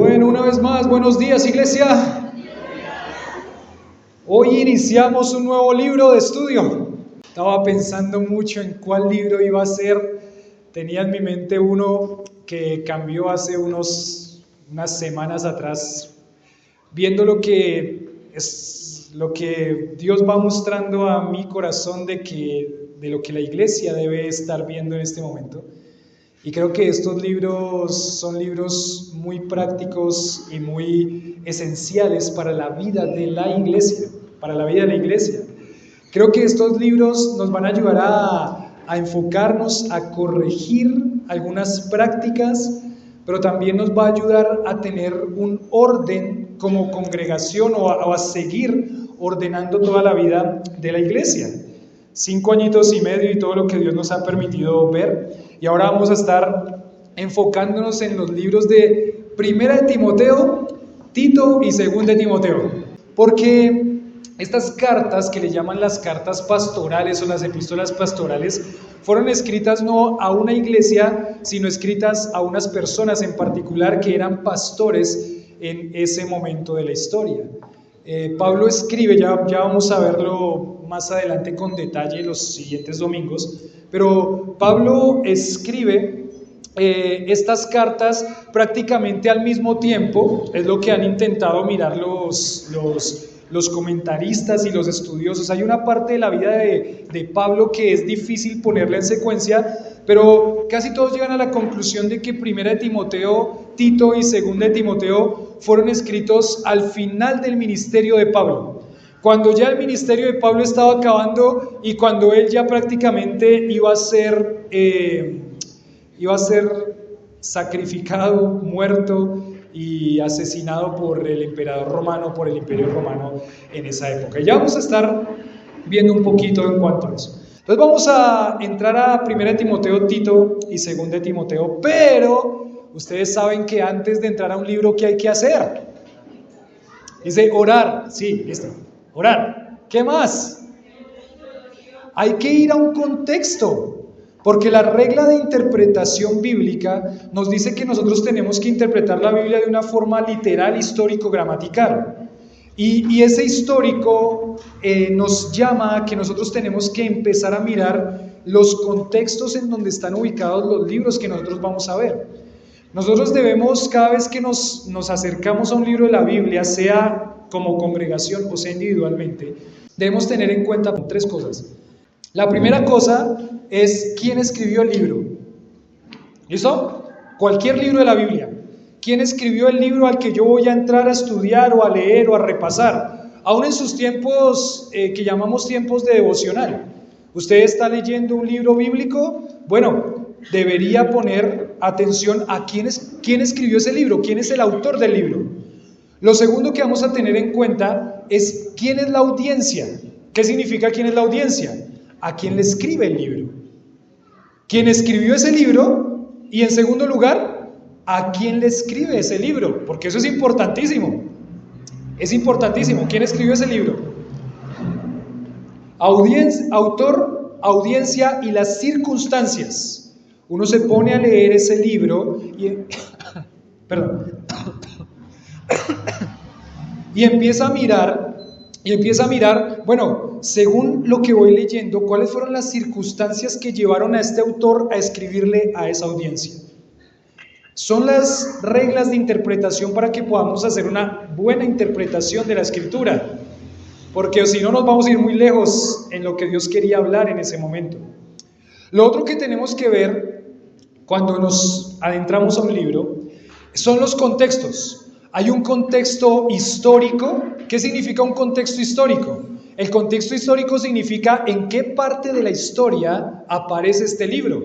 Bueno, una vez más, buenos días, iglesia. Hoy iniciamos un nuevo libro de estudio. Estaba pensando mucho en cuál libro iba a ser. Tenía en mi mente uno que cambió hace unas semanas atrás, viendo lo que Dios va mostrando a mi corazón de lo que la iglesia debe estar viendo en este momento. Y creo que estos libros son libros muy prácticos y muy esenciales para la vida de la iglesia, Creo que estos libros nos van a ayudar a enfocarnos, a corregir algunas prácticas, pero también nos va a ayudar a tener un orden como congregación o a seguir ordenando toda la vida de la iglesia. 5 añitos y medio y todo lo que Dios nos ha permitido ver. Y ahora vamos a estar enfocándonos en los libros de Primera de Timoteo, Tito y Segunda de Timoteo. Porque estas cartas que le llaman las cartas pastorales o las epístolas pastorales fueron escritas no a una iglesia, sino escritas a unas personas en particular que eran pastores en ese momento de la historia. Pablo escribe, ya vamos a verlo más adelante con detalle los siguientes domingos, pero Pablo escribe estas cartas prácticamente al mismo tiempo. Es lo que han intentado mirar los comentaristas y los estudiosos. Hay una parte de la vida de Pablo que es difícil ponerla en secuencia, pero casi todos llegan a la conclusión de que Primera de Timoteo, Tito y Segunda de Timoteo fueron escritos al final del ministerio de Pablo, cuando ya el ministerio de Pablo estaba acabando y cuando él ya prácticamente iba a ser sacrificado, muerto y asesinado por el emperador romano, por el imperio romano en esa época. Ya vamos a estar viendo un poquito en cuanto a eso. Entonces vamos a entrar a 1 Timoteo, Tito y 2 Timoteo, pero ustedes saben que antes de entrar a un libro, ¿qué hay que hacer? Dice orar, sí, listo, orar. ¿Qué más? Hay que ir a un contexto, porque la regla de interpretación bíblica nos dice que nosotros tenemos que interpretar la Biblia de una forma literal, histórico-gramatical. Y ese histórico nos llama a que nosotros tenemos que empezar a mirar los contextos en donde están ubicados los libros que nosotros vamos a ver. Nosotros debemos, cada vez que nos acercamos a un libro de la Biblia, sea como congregación o sea individualmente, debemos tener en cuenta 3 cosas. La primera cosa es quién escribió el libro. ¿Listo? Cualquier libro de la Biblia. ¿Quién escribió el libro al que yo voy a entrar a estudiar o a leer o a repasar? Aún en sus tiempos que llamamos tiempos de devocional. ¿Usted está leyendo un libro bíblico? Bueno, debería poner atención a quién escribió ese libro, quién es el autor del libro. Lo segundo que vamos a tener en cuenta es quién es la audiencia. ¿Qué significa quién es la audiencia? A quién le escribe el libro. ¿Quién escribió ese libro? Y en segundo lugar, ¿a quién le escribe ese libro? Porque eso es importantísimo. Es importantísimo. ¿Quién escribió ese libro? Autor, audiencia y las circunstancias. Uno se pone a leer ese libro y empieza a mirar, bueno, según lo que voy leyendo, ¿cuáles fueron las circunstancias que llevaron a este autor a escribirle a esa audiencia? Son las reglas de interpretación para que podamos hacer una buena interpretación de la Escritura, porque si no nos vamos a ir muy lejos en lo que Dios quería hablar en ese momento. Lo otro que tenemos que ver cuando nos adentramos a un libro son los contextos. Hay un contexto histórico. ¿Qué significa un contexto histórico? El contexto histórico significa en qué parte de la historia aparece este libro.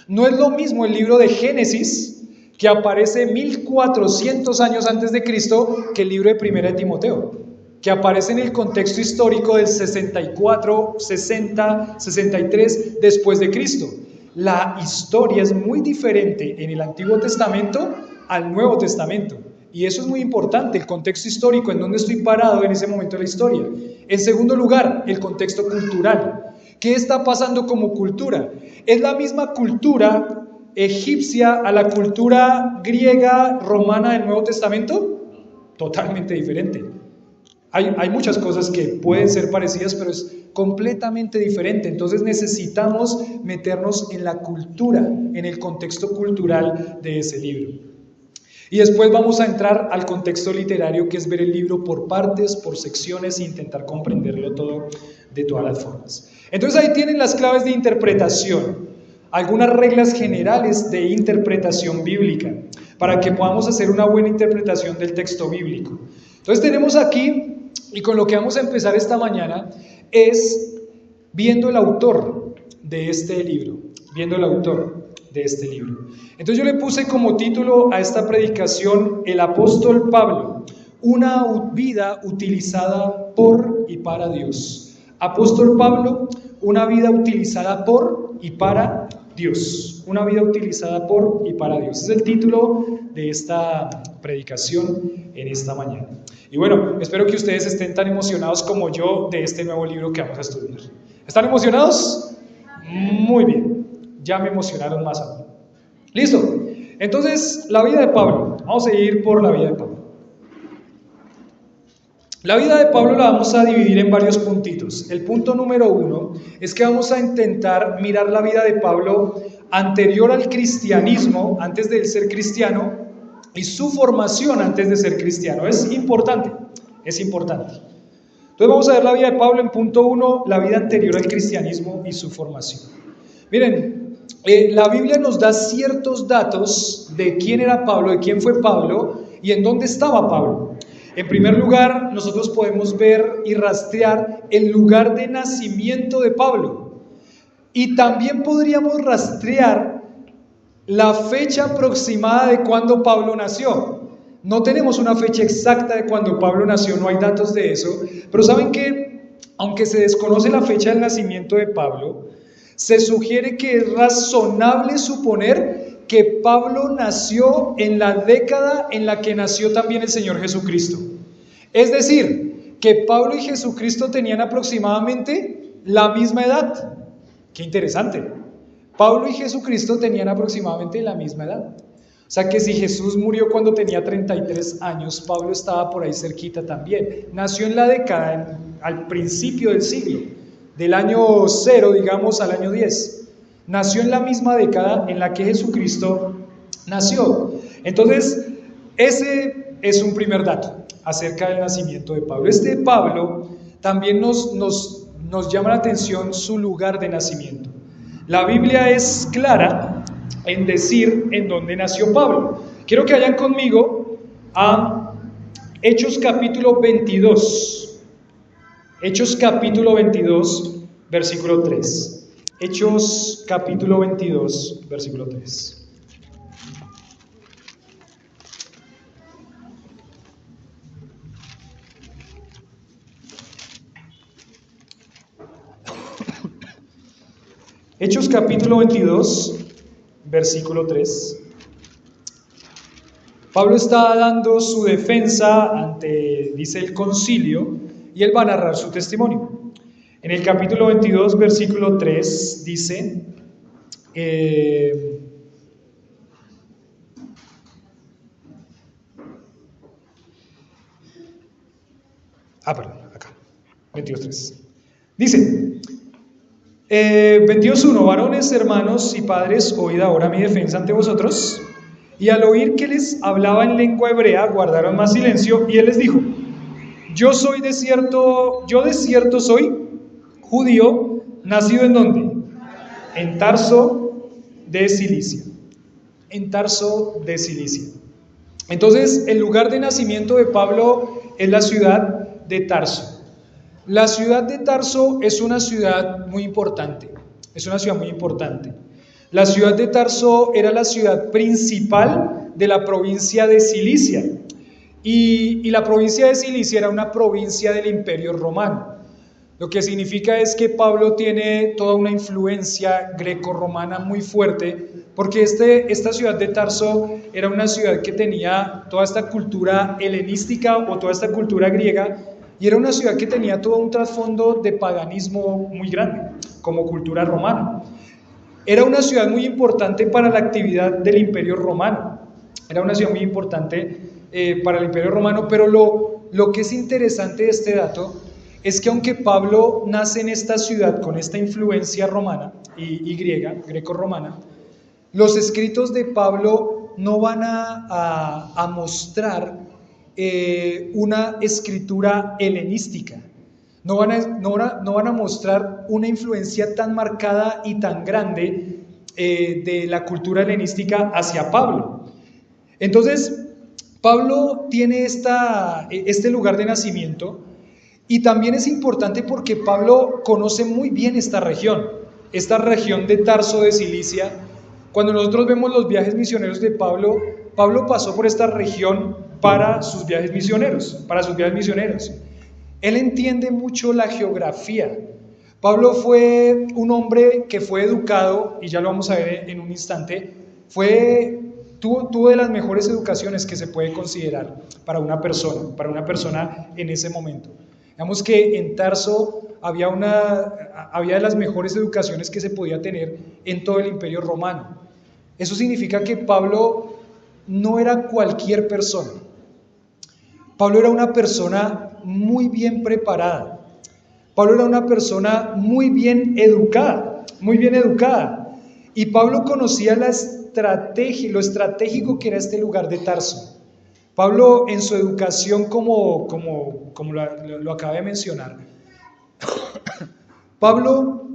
No es lo mismo el libro de Génesis, que aparece 1400 años antes de Cristo, que el libro de Primera de Timoteo, que aparece en el contexto histórico del 64, 60, 63 después de Cristo. La historia es muy diferente en el Antiguo Testamento al Nuevo Testamento. Y eso es muy importante, el contexto histórico, en donde estoy parado en ese momento de la historia. En segundo lugar, el contexto cultural. ¿Qué está pasando como cultura? Es la misma cultura egipcia a la cultura griega, romana del Nuevo Testamento? Totalmente diferente. Hay muchas cosas que pueden ser parecidas, pero es completamente diferente. Entonces necesitamos meternos en la cultura, en el contexto cultural de ese libro. Y después vamos a entrar al contexto literario, que es ver el libro por partes, por secciones, e intentar comprenderlo todo de todas las formas. Entonces ahí tienen las claves de interpretación, algunas reglas generales de interpretación bíblica, para que podamos hacer una buena interpretación del texto bíblico. Entonces tenemos aquí, y con lo que vamos a empezar esta mañana, es viendo el autor de este libro, Entonces yo le puse como título a esta predicación, El apóstol Pablo, una vida utilizada por y para Dios. Apóstol Pablo, una vida utilizada por y para Dios. Una vida utilizada por y para Dios. Es el título de esta predicación en esta mañana. Y bueno, espero que ustedes estén tan emocionados como yo de este nuevo libro que vamos a estudiar. ¿Están emocionados? Muy bien, ya me emocionaron más aún. ¿Listo? Entonces, la vida de Pablo. Vamos a ir por la vida de Pablo. La vida de Pablo la vamos a dividir en varios puntitos. El punto número 1 es que vamos a intentar mirar la vida de Pablo anterior al cristianismo, antes de ser cristiano, y su formación antes de ser cristiano. Es importante. Entonces vamos a ver la vida de Pablo en punto 1, la vida anterior al cristianismo y su formación. Miren, la Biblia nos da ciertos datos de quién era Pablo, de quién fue Pablo y en dónde estaba Pablo. En primer lugar, nosotros podemos ver y rastrear el lugar de nacimiento de Pablo. Y también podríamos rastrear la fecha aproximada de cuando Pablo nació. No tenemos una fecha exacta de cuando Pablo nació, no hay datos de eso, pero saben que, aunque se desconoce la fecha del nacimiento de Pablo, se sugiere que es razonable suponer que Pablo nació en la década en la que nació también el Señor Jesucristo. Es decir, que Pablo y Jesucristo tenían aproximadamente la misma edad. Qué interesante. Pablo y Jesucristo tenían aproximadamente la misma edad. O sea que si Jesús murió cuando tenía 33 años, Pablo estaba por ahí cerquita también. Nació en la década, al principio del siglo, del año 0, digamos, al año 10. Nació en la misma década en la que Jesucristo nació. Entonces, ese es un primer dato acerca del nacimiento de Pablo. Este Pablo también nos llama la atención su lugar de nacimiento. La Biblia es clara en decir en dónde nació Pablo. Quiero que vayan conmigo a Hechos capítulo 22. Hechos capítulo 22, versículo 3. Hechos capítulo 22, versículo 3. Hechos capítulo 22, versículo 3. Pablo está dando su defensa ante, dice, el concilio, y él va a narrar su testimonio. En el capítulo 22, versículo 3, dice, acá, 22.3. Dice, 22.1, varones, hermanos y padres, oíd ahora mi defensa ante vosotros. Y al oír que les hablaba en lengua hebrea, guardaron más silencio, y él les dijo, yo de cierto soy judío, nacido ¿en dónde? En Tarso de Cilicia. Entonces, el lugar de nacimiento de Pablo es la ciudad de Tarso. La ciudad de Tarso es una ciudad muy importante. La ciudad de Tarso era la ciudad principal de la provincia de Cilicia. Y la provincia de Cilicia era una provincia del Imperio Romano. Lo que significa es que Pablo tiene toda una influencia greco-romana muy fuerte, porque esta ciudad de Tarso era una ciudad que tenía toda esta cultura helenística o toda esta cultura griega, y era una ciudad que tenía todo un trasfondo de paganismo muy grande, como cultura romana. Era una ciudad muy importante para la actividad del Imperio Romano. Era una ciudad muy importante para el Imperio Romano, pero lo que es interesante de este dato es que aunque Pablo nace en esta ciudad con esta influencia romana y griega, greco-romana, los escritos de Pablo no van a mostrar una escritura helenística, no van a mostrar una influencia tan marcada y tan grande de la cultura helenística hacia Pablo. Entonces, Pablo tiene este lugar de nacimiento, y también es importante porque Pablo conoce muy bien esta región de Tarso de Cilicia. Cuando nosotros vemos los viajes misioneros de Pablo, Pablo pasó por esta región para sus viajes misioneros. Él entiende mucho la geografía. Pablo fue un hombre que fue educado, y ya lo vamos a ver en un instante, tuvo de las mejores educaciones que se puede considerar para una persona en ese momento. Digamos que en Tarso había de las mejores educaciones que se podía tener en todo el Imperio Romano. Eso significa que Pablo no era cualquier persona. Pablo era una persona muy bien preparada. Pablo era una persona muy bien educada. Y Pablo conocía lo estratégico que era este lugar de Tarso. Pablo, en su educación, como lo acabé de mencionar, Pablo,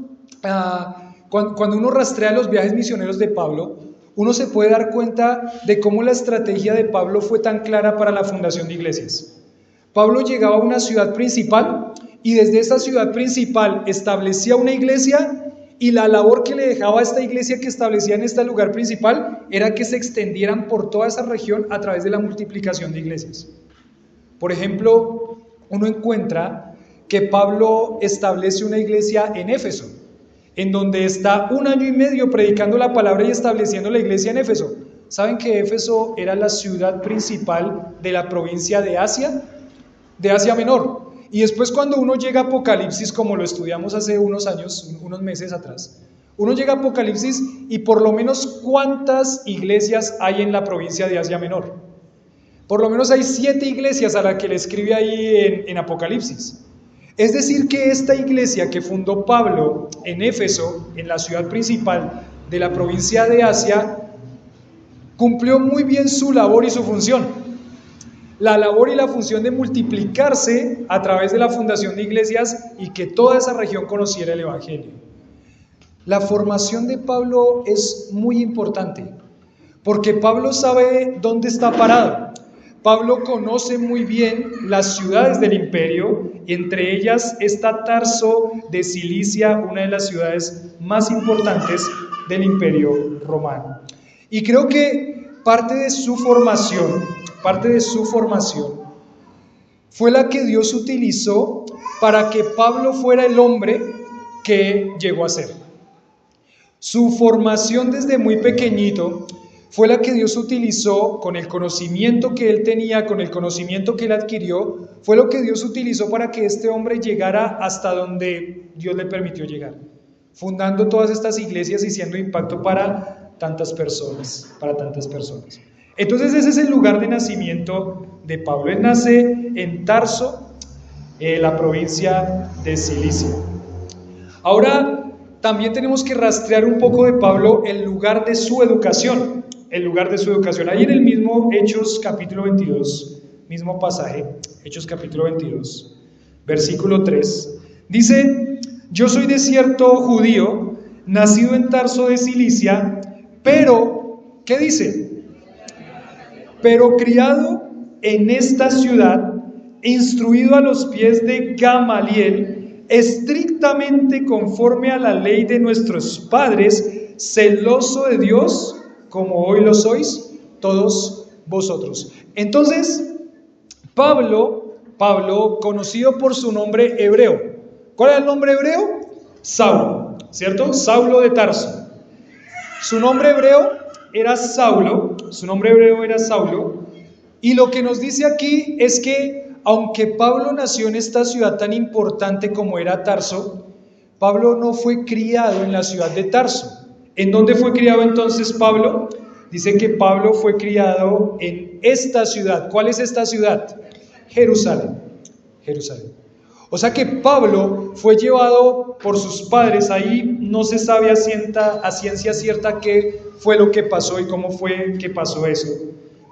cuando uno rastrea los viajes misioneros de Pablo, uno se puede dar cuenta de cómo la estrategia de Pablo fue tan clara para la fundación de iglesias. Pablo llegaba a una ciudad principal y desde esa ciudad principal establecía una iglesia, y la labor que le dejaba a esta iglesia que establecía en este lugar principal era que se extendieran por toda esa región a través de la multiplicación de iglesias. Por ejemplo, uno encuentra que Pablo establece una iglesia en Éfeso, en donde está 1 año y medio predicando la palabra y estableciendo la iglesia en Éfeso. ¿Saben que Éfeso era la ciudad principal de la provincia de Asia Menor? Y después, cuando uno llega a Apocalipsis, como lo estudiamos hace unos meses atrás, uno llega a Apocalipsis y por lo menos ¿cuántas iglesias hay en la provincia de Asia Menor? Por lo menos hay 7 iglesias a las que le escribe ahí en Apocalipsis. Es decir, que esta iglesia que fundó Pablo en Éfeso, en la ciudad principal de la provincia de Asia, cumplió muy bien su labor y su función. La labor y la función de multiplicarse a través de la fundación de iglesias y que toda esa región conociera el Evangelio. La formación de Pablo es muy importante, porque Pablo sabe dónde está parado. Pablo conoce muy bien las ciudades del imperio, y entre ellas está Tarso de Cilicia, una de las ciudades más importantes del Imperio Romano. Y creo que parte de su formación fue la que Dios utilizó para que Pablo fuera el hombre que llegó a ser. Su formación desde muy pequeñito fue la que Dios utilizó, con el conocimiento que él tenía, con el conocimiento que él adquirió, fue lo que Dios utilizó para que este hombre llegara hasta donde Dios le permitió llegar, fundando todas estas iglesias y siendo impacto para tantas personas. Entonces ese es el lugar de nacimiento de Pablo. Él nace en Tarso, la provincia de Cilicia. Ahora también tenemos que rastrear un poco de Pablo el lugar de su educación. Ahí en el mismo Hechos capítulo 22, mismo pasaje, Hechos capítulo 22, versículo 3, dice: yo soy de cierto judío, nacido en Tarso de Cilicia, pero, ¿qué dice? Pero criado en esta ciudad, instruido a los pies de Gamaliel, estrictamente conforme a la ley de nuestros padres, celoso de Dios, como hoy lo sois todos vosotros. Entonces, Pablo, conocido por su nombre hebreo. ¿Cuál era el nombre hebreo? Saulo, ¿cierto? Saulo de Tarso. Su nombre hebreo era Saulo, y lo que nos dice aquí es que, aunque Pablo nació en esta ciudad tan importante como era Tarso, Pablo no fue criado en la ciudad de Tarso. ¿En dónde fue criado entonces Pablo? Dice que Pablo fue criado en esta ciudad. ¿Cuál es esta ciudad? Jerusalén. Jerusalén. O sea que Pablo fue llevado por sus padres. Ahí no se sabe a ciencia cierta qué fue lo que pasó y cómo fue que pasó eso.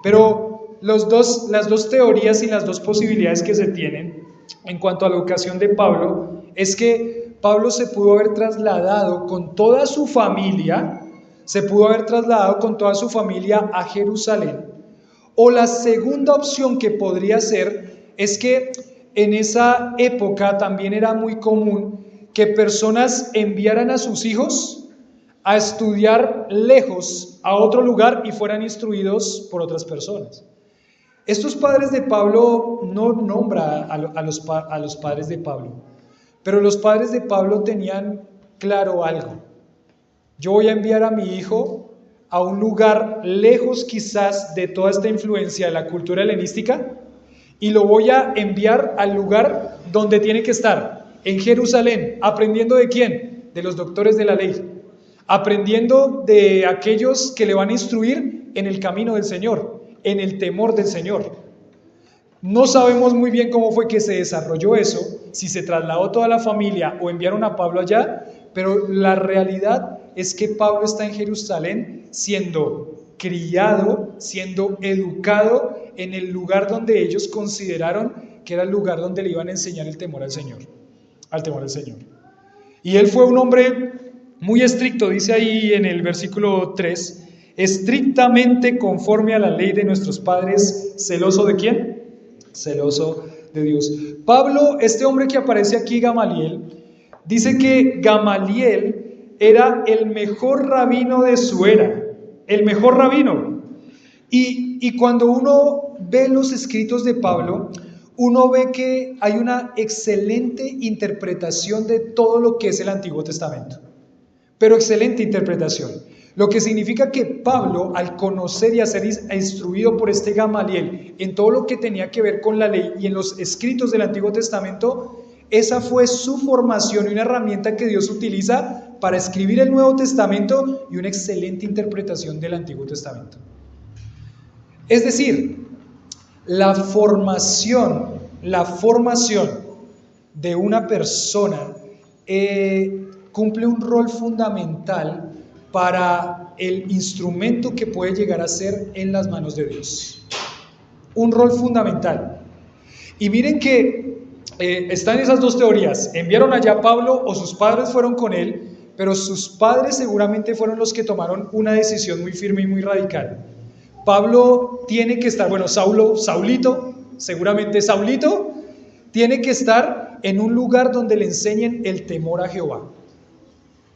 Pero las dos teorías y las dos posibilidades que se tienen en cuanto a la educación de Pablo es que Pablo se pudo haber trasladado con toda su familia, a Jerusalén. O la segunda opción que podría ser es que en esa época también era muy común que personas enviaran a sus hijos a estudiar lejos, a otro lugar, y fueran instruidos por otras personas. Estos padres de Pablo no nombra a los padres de Pablo, pero los padres de Pablo tenían claro algo. Yo voy a enviar a mi hijo a un lugar lejos quizás de toda esta influencia de la cultura helenística, y lo voy a enviar al lugar donde tiene que estar, en Jerusalén. ¿Aprendiendo de quién? De los doctores de la ley. Aprendiendo de aquellos que le van a instruir en el camino del Señor, en el temor del Señor. No sabemos muy bien cómo fue que se desarrolló eso, si se trasladó toda la familia o enviaron a Pablo allá, pero la realidad es que Pablo está en Jerusalén siendo criado, siendo educado en el lugar donde ellos consideraron que era el lugar donde le iban a enseñar el temor al Señor, Y él fue un hombre muy estricto, dice ahí en el versículo 3, estrictamente conforme a la ley de nuestros padres, celoso ¿de quién? Celoso de Dios. Pablo, este hombre que aparece aquí, Gamaliel, dice que Gamaliel era el mejor rabino de su era, el mejor rabino. Y cuando uno ve los escritos de Pablo, uno ve que hay una excelente interpretación de todo lo que es el Antiguo Testamento. Pero excelente interpretación. Lo que significa que Pablo, al conocer y a ser instruido por este Gamaliel en todo lo que tenía que ver con la ley y en los escritos del Antiguo Testamento, esa fue su formación y una herramienta que Dios utiliza para escribir el Nuevo Testamento y una excelente interpretación del Antiguo Testamento. Es decir, la formación de una persona cumple un rol fundamental para el instrumento que puede llegar a ser en las manos de Dios. Un rol fundamental. Y miren que están esas dos teorías. Enviaron allá a Pablo o sus padres fueron con él, pero sus padres seguramente fueron los que tomaron una decisión muy firme y muy radical. Pablo tiene que estar, Saulito, tiene que estar en un lugar donde le enseñen el temor a Jehová,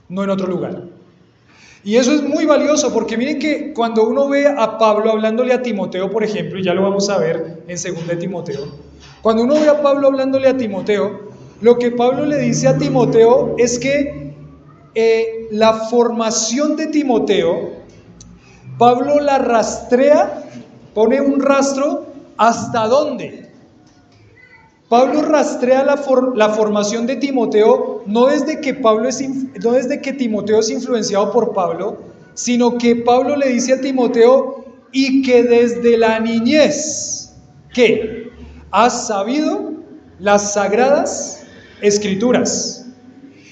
no en otro lugar. Y eso es muy valioso, porque miren que cuando uno ve a Pablo hablándole a Timoteo, por ejemplo, y ya lo vamos a ver en 2 de Timoteo, cuando uno ve a Pablo hablándole a Timoteo, lo que Pablo le dice a Timoteo es que la formación de Timoteo, Pablo la rastrea, pone un rastro, ¿hasta dónde? Pablo rastrea la formación de Timoteo, no desde que Timoteo es influenciado por Pablo, sino que Pablo le dice a Timoteo, y que desde la niñez, ¿qué? Has sabido las sagradas escrituras.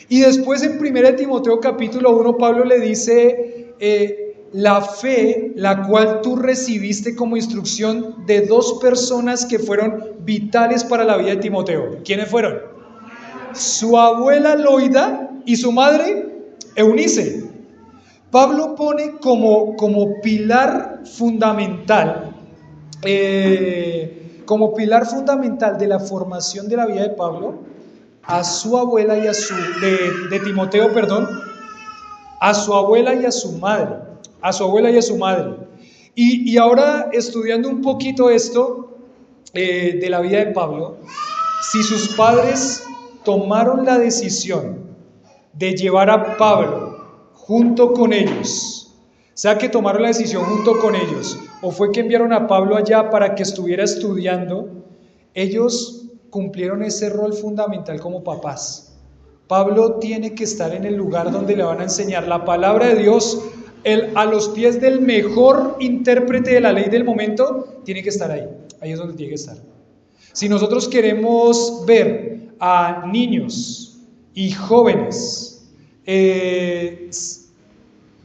Y después en 1 Timoteo capítulo 1, Pablo le dice, la fe, la cual tú recibiste como instrucción de dos personas que fueron vitales para la vida de Timoteo. ¿Quiénes fueron? Su abuela Loida y su madre Eunice. Pablo pone como pilar fundamental, de la formación de la vida de Pablo, a su abuela y de Timoteo, a su abuela y a su madre. Y ahora, estudiando un poquito esto de la vida de Pablo, si sus padres tomaron la decisión de llevar a Pablo junto con ellos, sea que tomaron la decisión junto con ellos, o fue que enviaron a Pablo allá para que estuviera estudiando, ellos cumplieron ese rol fundamental como papás. Pablo tiene que estar en el lugar donde le van a enseñar la palabra de Dios, a los pies del mejor intérprete de la ley del momento, tiene que estar ahí. Ahí es donde tiene que estar. Si nosotros queremos ver a niños y jóvenes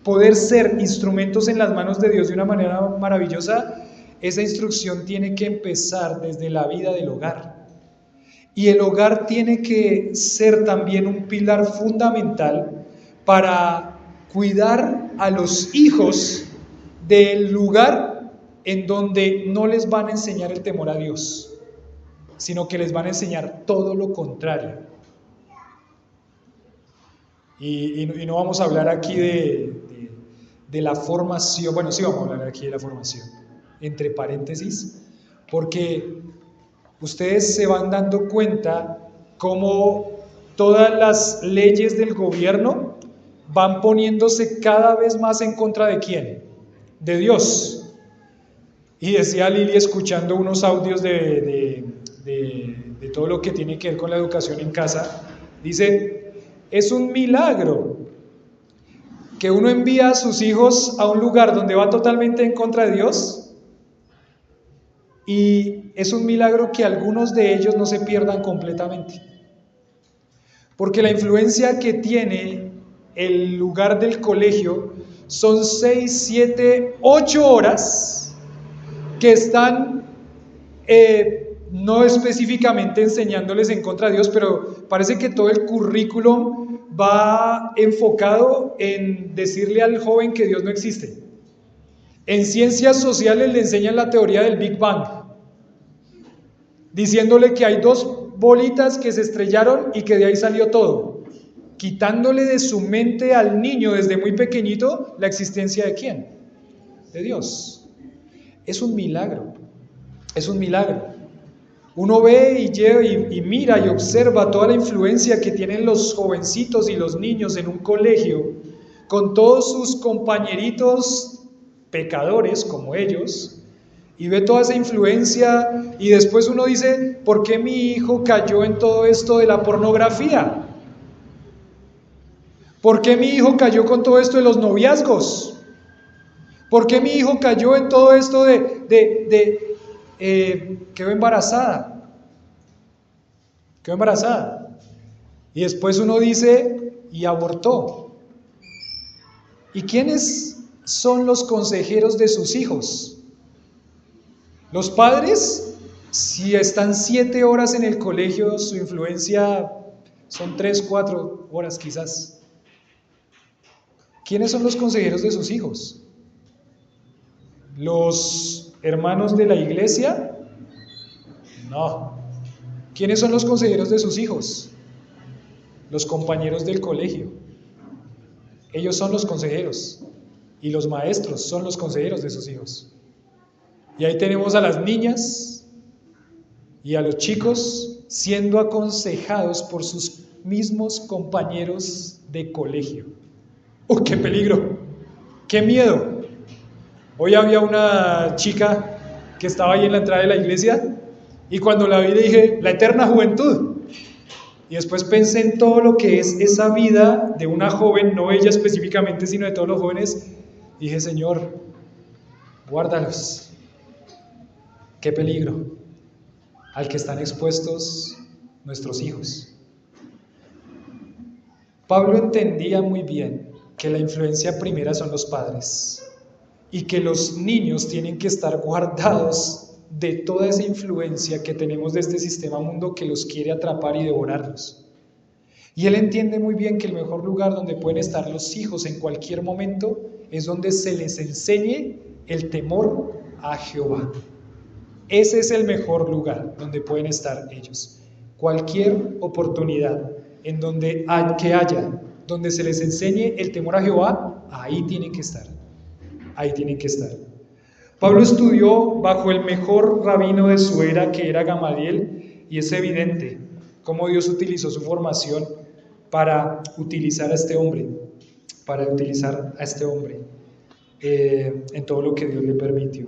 poder ser instrumentos en las manos de Dios de una manera maravillosa, esa instrucción tiene que empezar desde la vida del hogar. Y el hogar tiene que ser también un pilar fundamental para cuidar a los hijos del lugar en donde no les van a enseñar el temor a Dios, sino que les van a enseñar todo lo contrario. Y no vamos a hablar aquí de la formación, bueno, sí vamos a hablar aquí de la formación, entre paréntesis, porque ustedes se van dando cuenta cómo todas las leyes del gobierno van poniéndose cada vez más en contra de ¿quién? De Dios. Y decía Lili, escuchando unos audios de todo lo que tiene que ver con la educación en casa, dice, es un milagro que uno envía a sus hijos a un lugar donde va totalmente en contra de Dios, y es un milagro que algunos de ellos no se pierdan completamente, porque la influencia que tiene el lugar del colegio son 6, 7, 8 horas que están no específicamente enseñándoles en contra de Dios, pero parece que todo el currículum va enfocado en decirle al joven que Dios no existe. En ciencias sociales le enseñan la teoría del Big Bang, diciéndole que hay 2 bolitas que se estrellaron y que de ahí salió todo, quitándole de su mente al niño desde muy pequeñito la existencia de ¿quién? De Dios. Es un milagro, es un milagro. Uno ve y mira y observa toda la influencia que tienen los jovencitos y los niños en un colegio, con todos sus compañeritos pecadores como ellos, y ve toda esa influencia, y después uno dice, ¿por qué mi hijo cayó en todo esto de la pornografía? ¿Por qué mi hijo cayó con todo esto de los noviazgos? ¿Por qué mi hijo cayó en todo esto quedó embarazada? Quedó embarazada. Y después uno dice, y abortó. ¿Y quiénes son los consejeros de sus hijos? Los padres, si están 7 horas en el colegio, su influencia son 3, 4 horas quizás. ¿Quiénes son los consejeros de sus hijos? ¿Los hermanos de la iglesia? No. ¿Quiénes son los consejeros de sus hijos? Los compañeros del colegio. Ellos son los consejeros. Y los maestros son los consejeros de sus hijos. Y ahí tenemos a las niñas y a los chicos siendo aconsejados por sus mismos compañeros de colegio. ¡Oh, qué peligro! ¡Qué miedo! Hoy había una chica que estaba ahí en la entrada de la iglesia, y cuando la vi le dije, la eterna juventud. Y después pensé en todo lo que es esa vida de una joven, no ella específicamente, sino de todos los jóvenes. Dije, Señor, guárdalos. Qué peligro al que están expuestos nuestros hijos. Pablo entendía muy bien que la influencia primera son los padres y que los niños tienen que estar guardados de toda esa influencia que tenemos de este sistema mundo que los quiere atrapar y devorarlos. Y él entiende muy bien que el mejor lugar donde pueden estar los hijos en cualquier momento es donde se les enseñe el temor a Jehová. Ese es el mejor lugar donde pueden estar ellos. Cualquier oportunidad en donde donde se les enseñe el temor a Jehová, ahí tienen que estar. Ahí tienen que estar. Pablo estudió bajo el mejor rabino de su era, que era Gamaliel, y es evidente cómo Dios utilizó su formación para utilizar a este hombre, en todo lo que Dios le permitió.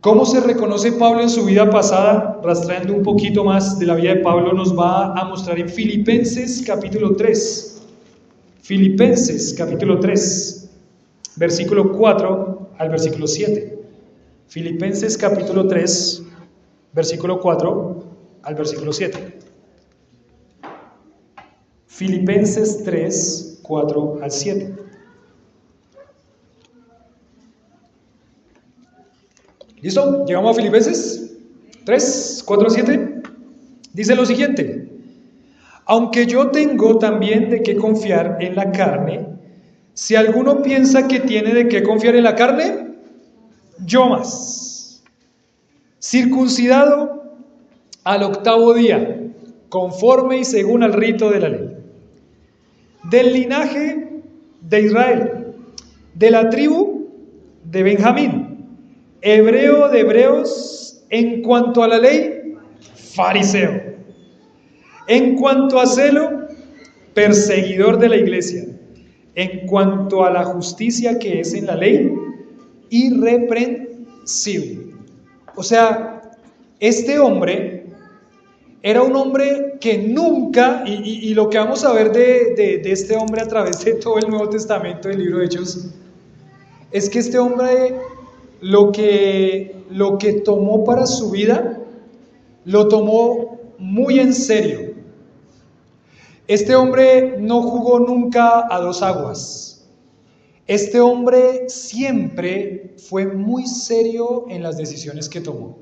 ¿Cómo se reconoce Pablo en su vida pasada? Rastreando un poquito más de la vida de Pablo, nos va a mostrar en Filipenses capítulo 3. Filipenses capítulo 3, versículo 4 al versículo 7. Filipenses capítulo 3, versículo 4 al versículo 7. Filipenses 3, 4 al 7. ¿Listo? ¿Llegamos a Filipenses 3, 4 al 7? Dice lo siguiente: aunque yo tengo también de qué confiar en la carne, si alguno piensa que tiene de qué confiar en la carne, yo más. Circuncidado al 8º día, conforme y según al rito de la ley, del linaje de Israel, de la tribu de Benjamín, hebreo de hebreos, en cuanto a la ley, fariseo, en cuanto a celo, perseguidor de la iglesia, en cuanto a la justicia que es en la ley, irreprensible. O sea, este hombre era un hombre que nunca, y lo que vamos a ver de este hombre a través de todo el Nuevo Testamento del libro de Hechos, es que este hombre lo que tomó para su vida, lo tomó muy en serio. Este hombre no jugó nunca a dos aguas. Este hombre siempre fue muy serio en las decisiones que tomó.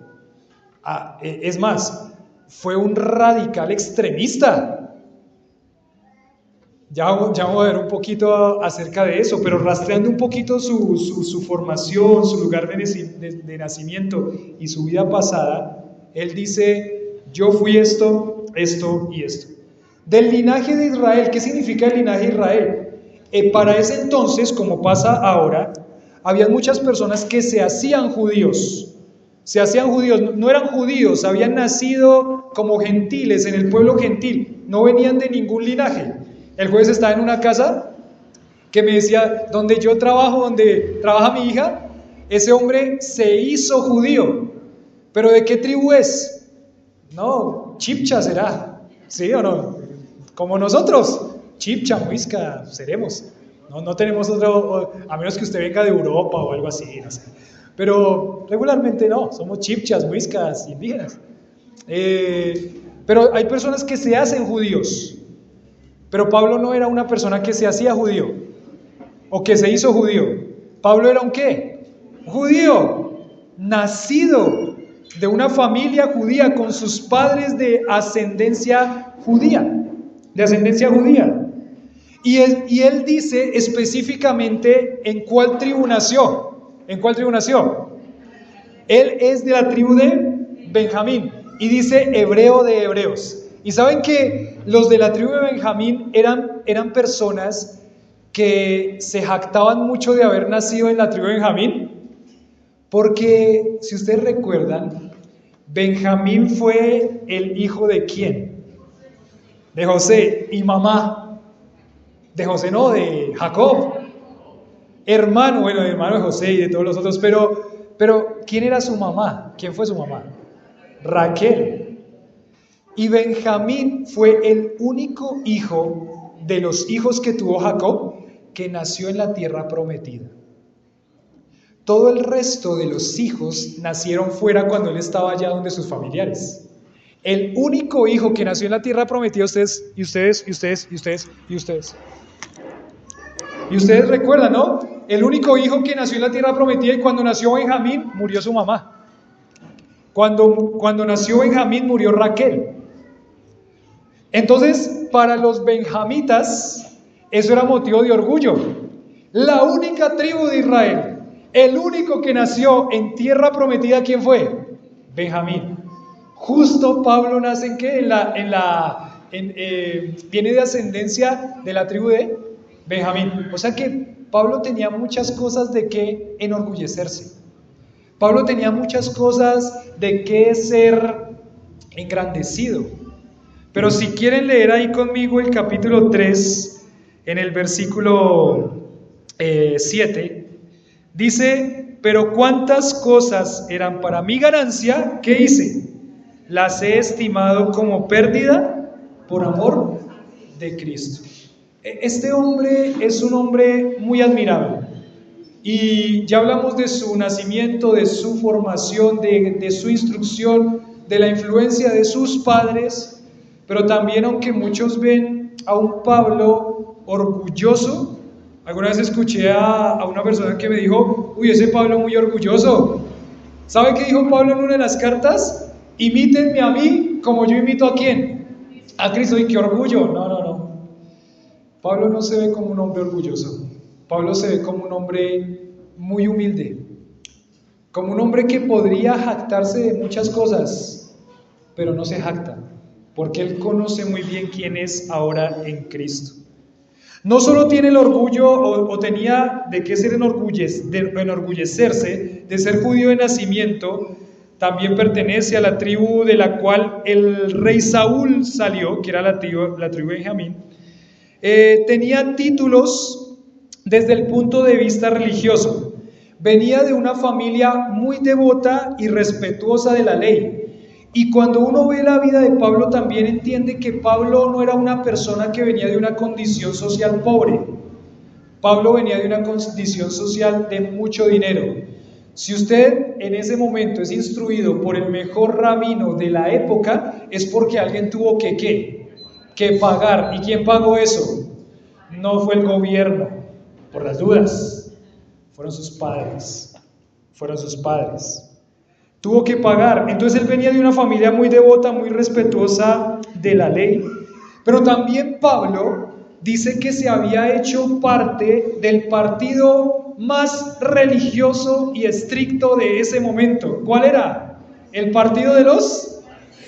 Es más, fue un radical extremista. Ya vamos a ver un poquito acerca de eso, pero rastreando un poquito su formación, su lugar de nacimiento y su vida pasada, él dice: yo fui esto, esto y esto. Del linaje de Israel. ¿Qué significa el linaje de Israel? Para ese entonces, como pasa ahora, había muchas personas que se hacían judíos. No eran judíos, habían nacido como gentiles en el pueblo gentil, no venían de ningún linaje. El jueves estaba en una casa que me decía: donde yo trabajo, donde trabaja mi hija, ese hombre se hizo judío. ¿Pero de qué tribu es? No, chipcha será, ¿sí o no? Como nosotros, chipcha, muisca, seremos. No tenemos otro, a menos que usted venga de Europa o algo así, no sé. Pero regularmente no, somos chipchas, muiscas, indígenas. Pero hay personas que se hacen judíos. Pero Pablo no era una persona que se hacía judío o que se hizo judío. Pablo era un ¿qué? Judío, nacido de una familia judía, con sus padres de ascendencia judía. Y él dice específicamente en cuál tribu nació. ¿En cuál tribu nació? Él es de la tribu de Benjamín y dice hebreo de hebreos. Y saben que los de la tribu de Benjamín eran personas que se jactaban mucho de haber nacido en la tribu de Benjamín, porque si ustedes recuerdan, Benjamín fue el hijo de ¿quién? De José. Y mamá de José, no, de Jacob, hermano de José y de todos los otros. Pero ¿quién era su mamá? ¿Quién fue su mamá? Raquel. Y Benjamín fue el único hijo de los hijos que tuvo Jacob que nació en la tierra prometida. Todo el resto de los hijos nacieron fuera cuando él estaba allá donde sus familiares. El único hijo que nació en la tierra prometida, ustedes recuerdan, ¿no? El único hijo que nació en la tierra prometida, y cuando nació Benjamín murió su mamá. Cuando nació Benjamín murió Raquel. Entonces, para los benjamitas, eso era motivo de orgullo. La única tribu de Israel, el único que nació en tierra prometida, ¿quién fue? Benjamín. Justo Pablo nace ¿en qué? Viene de ascendencia de la tribu de Benjamín. O sea que Pablo tenía muchas cosas de qué enorgullecerse. Pablo tenía muchas cosas de qué ser engrandecido. Pero si quieren leer ahí conmigo el capítulo 3, en el versículo 7, Dice, pero cuántas cosas eran para mi ganancia, ¿qué hice? Las he estimado como pérdida por amor de Cristo. Este hombre es un hombre muy admirable. Y ya hablamos de su nacimiento, de su formación, de su instrucción, de la influencia de sus padres, pero también, aunque muchos ven a un Pablo orgulloso, alguna vez escuché a una persona que me dijo, uy, ese Pablo muy orgulloso. ¿Sabe qué dijo Pablo en una de las cartas? Imítenme a mí como yo imito ¿a quién? A Cristo. Y qué orgullo. No. Pablo no se ve como un hombre orgulloso. Pablo se ve como un hombre muy humilde, como un hombre que podría jactarse de muchas cosas, pero no se jacta, porque él conoce muy bien quién es ahora en Cristo. No solo tiene el orgullo o tenía de qué ser enorgullecerse de ser judío de nacimiento, también pertenece a la tribu de la cual el rey Saúl salió, que era la tribu de Benjamín. Tenía títulos desde el punto de vista religioso. Venía de una familia muy devota y respetuosa de la ley. Y cuando uno ve la vida de Pablo, también entiende que Pablo no era una persona que venía de una condición social pobre. Pablo venía de una condición social de mucho dinero. Si usted en ese momento es instruido por el mejor rabino de la época, es porque alguien tuvo que pagar. ¿Y quién pagó eso? No fue el gobierno, por las dudas. Fueron sus padres. Tuvo que pagar. Entonces él venía de una familia muy devota, muy respetuosa de la ley. Pero también Pablo dice que se había hecho parte del partido más religioso y estricto de ese momento. ¿Cuál era? El partido de los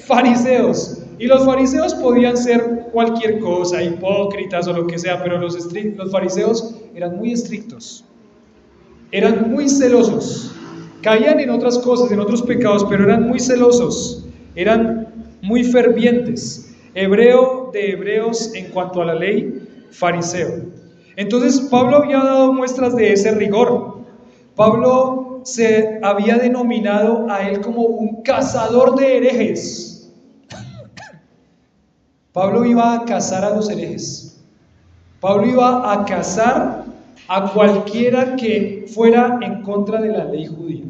fariseos. Y los fariseos podían ser cualquier cosa, hipócritas o lo que sea, pero los fariseos eran muy estrictos, eran muy celosos, caían en otras cosas, en otros pecados, pero eran muy celosos, eran muy fervientes. Hebreo de hebreos en cuanto a la ley, fariseo. Entonces Pablo había dado muestras de ese rigor. Pablo se había denominado a él como un cazador de herejes. Pablo iba a cazar a los herejes. Pablo iba a cazar a cualquiera que fuera en contra de la ley judía.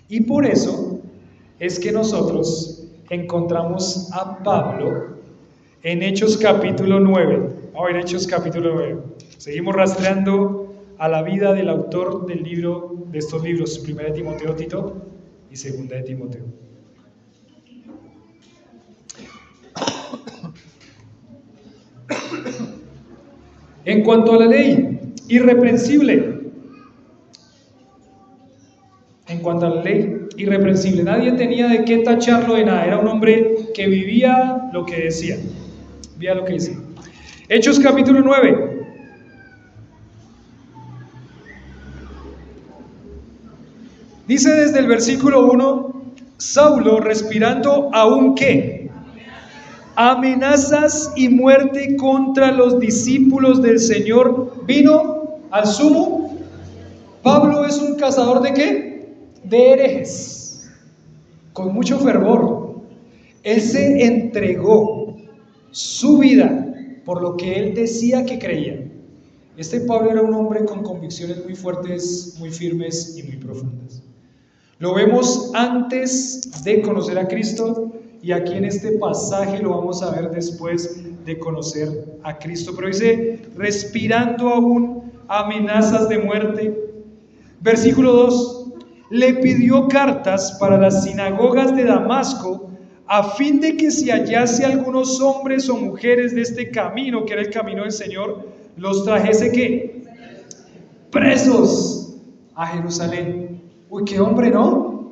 Y por eso es que nosotros encontramos a Pablo en Hechos capítulo 9. Ahora en Hechos capítulo 9. Seguimos rastreando a la vida del autor del libro, de estos libros, 1 de Timoteo, Tito y 2 de Timoteo. En cuanto a la ley, irreprensible. En cuanto a la ley, irreprensible. Nadie tenía de qué tacharlo de nada. Era un hombre que vivía lo que decía. Vivía lo que decía. Hechos capítulo 9. Dice desde el versículo 1, Saulo respirando aún ¿qué? Amenazas y muerte contra los discípulos del Señor, vino al sumo. Pablo es un cazador ¿de qué? De herejes, con mucho fervor. Él se entregó su vida por lo que él decía que creía. Este Pablo era un hombre con convicciones muy fuertes, muy firmes y muy profundas. Lo vemos antes de conocer a Cristo y aquí en este pasaje lo vamos a ver después de conocer a Cristo. Pero dice, respirando aún amenazas de muerte. Versículo 2, le pidió cartas para las sinagogas de Damasco a fin de que si hallase algunos hombres o mujeres de este camino, que era el camino del Señor, los trajese ¿qué? Presos a Jerusalén. Uy, qué hombre, ¿no?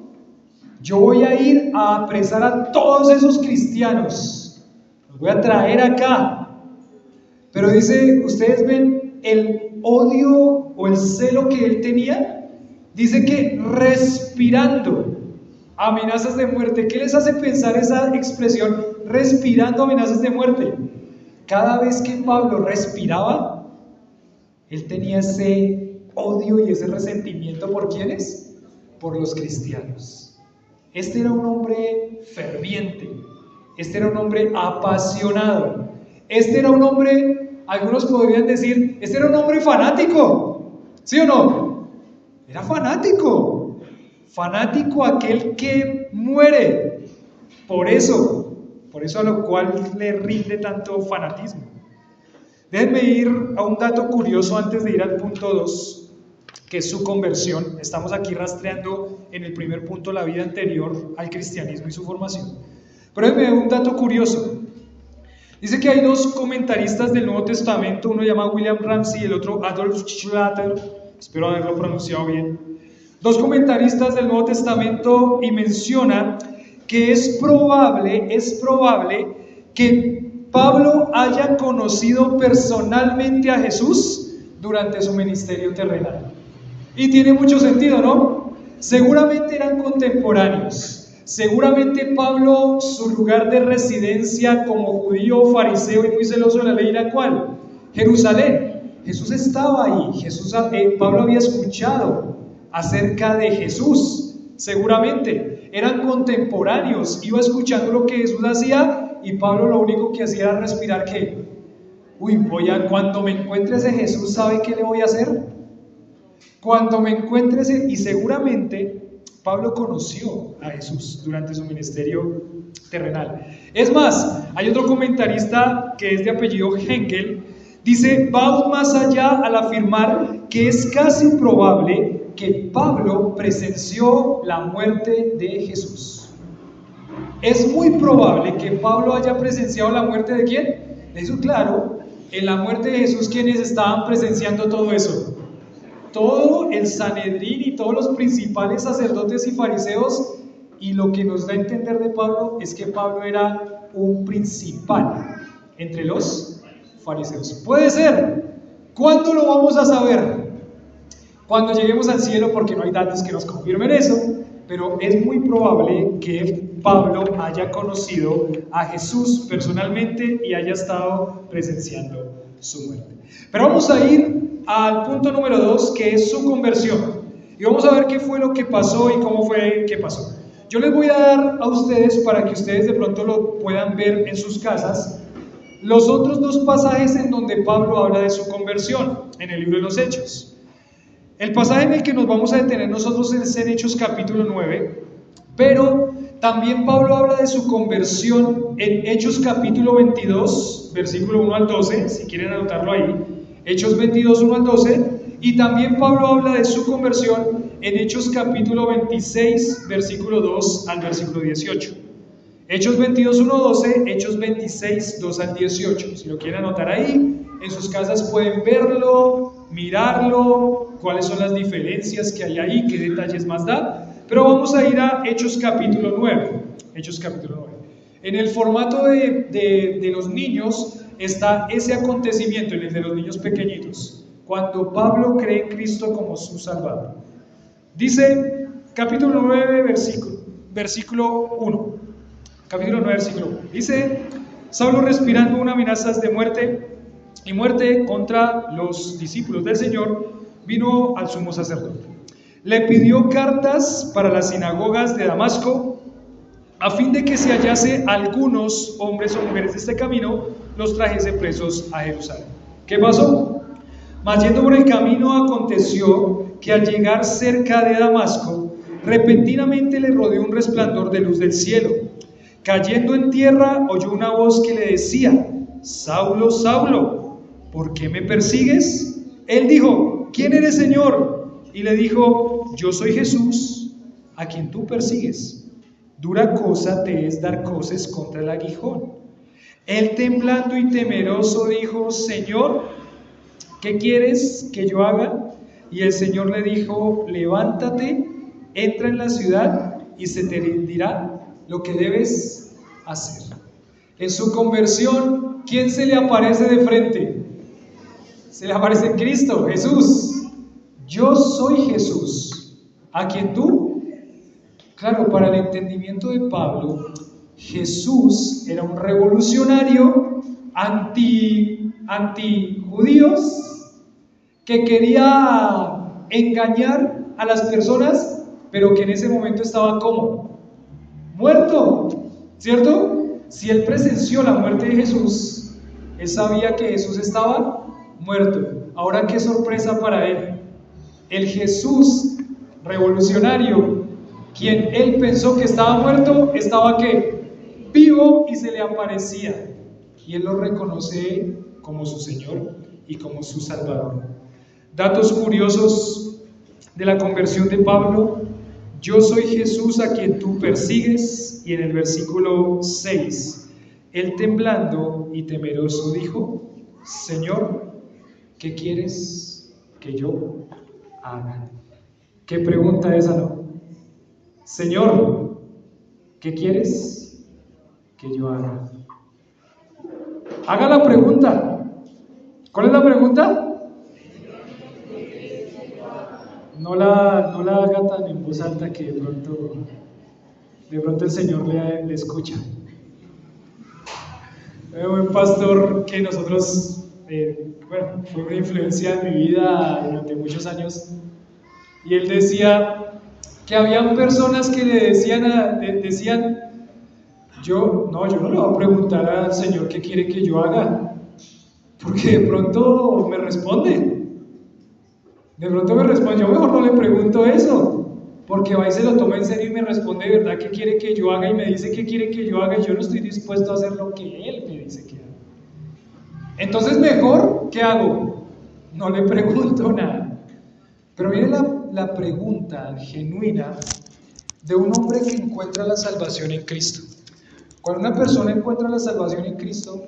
Yo voy a ir a apresar a todos esos cristianos, los voy a traer acá. Pero dice, ¿ustedes ven el odio o el celo que él tenía? Dice que respirando amenazas de muerte. ¿Qué les hace pensar esa expresión, respirando amenazas de muerte? Cada vez que Pablo respiraba, él tenía ese odio y ese resentimiento ¿por quiénes? Por los cristianos. Este era un hombre ferviente, este era un hombre apasionado, este era un hombre, algunos podrían decir, este era un hombre fanático, ¿sí o no? Era fanático, fanático aquel que muere, por eso a lo cual le rinde tanto fanatismo. Déjenme ir a un dato curioso antes de ir al punto 2, que es su conversión. Estamos aquí rastreando en el primer punto la vida anterior al cristianismo y su formación. Pero déjenme ver un dato curioso. Dice que hay dos comentaristas del Nuevo Testamento, uno se llama William Ramsey y el otro Adolf Schlatter, espero haberlo pronunciado bien. Dos comentaristas del Nuevo Testamento y menciona que es probable que Pablo haya conocido personalmente a Jesús durante su ministerio terrenal. Y tiene mucho sentido, ¿no? Seguramente eran contemporáneos. Seguramente Pablo, su lugar de residencia como judío, fariseo y muy celoso de la ley era ¿cuál? Jerusalén. Jesús estaba ahí. Pablo había escuchado acerca de Jesús. Seguramente eran contemporáneos. Iba escuchando lo que Jesús hacía. Y Pablo lo único que hacía era respirar ¿qué? Cuando me encuentre ese Jesús, ¿sabe qué le voy a hacer? Cuando me encuentre ese, y seguramente Pablo conoció a Jesús durante su ministerio terrenal. Es más, hay otro comentarista que es de apellido Henkel, dice, va aún más allá al afirmar que es casi probable que Pablo presenció la muerte de Jesús. Es muy probable que Pablo haya presenciado la muerte ¿de quién? De Jesús, claro. En la muerte de Jesús, ¿quiénes estaban presenciando todo eso? Todo el Sanedrín y todos los principales sacerdotes y fariseos. Y lo que nos da a entender de Pablo es que Pablo era un principal entre los fariseos. Puede ser. ¿Cuándo lo vamos a saber? Cuando lleguemos al cielo, porque no hay datos que nos confirmen eso. Pero es muy probable que Pablo haya conocido a Jesús personalmente y haya estado presenciando su muerte. Pero vamos a ir al punto número 2, que es su conversión. Y vamos a ver qué fue lo que pasó y cómo fue que pasó. Yo les voy a dar a ustedes, para que ustedes de pronto lo puedan ver en sus casas, los otros dos pasajes en donde Pablo habla de su conversión, en el libro de los Hechos. El pasaje en el que nos vamos a detener nosotros es en Hechos capítulo 9, pero también Pablo habla de su conversión en Hechos capítulo 22, versículo 1 al 12, si quieren anotarlo ahí, Hechos 22, 1 al 12, y también Pablo habla de su conversión en Hechos capítulo 26, versículo 2 al versículo 18. Hechos 22, 1 al 12, Hechos 26, 2 al 18. Si lo quieren anotar ahí, en sus casas pueden verlo, mirarlo, cuáles son las diferencias que hay ahí, qué detalles más da. Pero vamos a ir a Hechos capítulo 9. Hechos capítulo 9. En el formato de los niños está ese acontecimiento, en el de los niños pequeñitos, cuando Pablo cree en Cristo como su Salvador. Dice capítulo 9, versículo 1. Capítulo 9, versículo 1. Dice, Saulo, respirando unas amenazas de muerte contra los discípulos del Señor, vino al sumo sacerdote. Le pidió cartas para las sinagogas de Damasco, a fin de que si hallase algunos hombres o mujeres de este camino, los trajese presos a Jerusalén. ¿Qué pasó? Mas yendo por el camino, aconteció que al llegar cerca de Damasco, repentinamente le rodeó un resplandor de luz del cielo. Cayendo en tierra, oyó una voz que le decía, Saulo, Saulo, ¿por qué me persigues? Él dijo, ¿quién eres, Señor? Y le dijo, yo soy Jesús, a quien tú persigues. Dura cosa te es dar coces contra el aguijón. Él, temblando y temeroso, dijo, Señor, ¿qué quieres que yo haga? Y el Señor le dijo, levántate, entra en la ciudad y se te dirá lo que debes hacer. En su conversión, ¿quién se le aparece de frente? Se le aparece Cristo, Jesús. Yo soy Jesús, a quien tú. Claro, para el entendimiento de Pablo, Jesús era un revolucionario anti-judíos que quería engañar a las personas, pero que en ese momento estaba ¿cómo? Muerto, ¿cierto? Si él presenció la muerte de Jesús, él sabía que Jesús estaba muerto. Ahora, qué sorpresa para él. El Jesús revolucionario, quien él pensó que estaba muerto, estaba ¿qué? Vivo, y se le aparecía. Y él lo reconoce como su Señor y como su Salvador. Datos curiosos de la conversión de Pablo: yo soy Jesús a quien tú persigues. Y en el versículo 6, él temblando y temeroso dijo: Señor, ¿qué quieres que yo haga? ¿Qué pregunta esa, no? Señor, ¿qué quieres que yo haga? Haga la pregunta. ¿Cuál es la pregunta? No la haga tan en voz alta que de pronto el Señor le escucha. Un pastor que nosotros, fue una influencia en mi vida durante muchos años, y él decía que habían personas que le decían, yo no le voy a preguntar al Señor qué quiere que yo haga, porque de pronto me responde. Yo mejor no le pregunto eso, porque va y se lo toma en serio y me responde de verdad qué quiere que yo haga, y me dice qué quiere que yo haga, y yo no estoy dispuesto a hacer lo que él me dice que haga. Entonces mejor, ¿qué hago? No le pregunto nada. Pero miren la pregunta genuina de un hombre que encuentra la salvación en Cristo. Cuando una persona encuentra la salvación en Cristo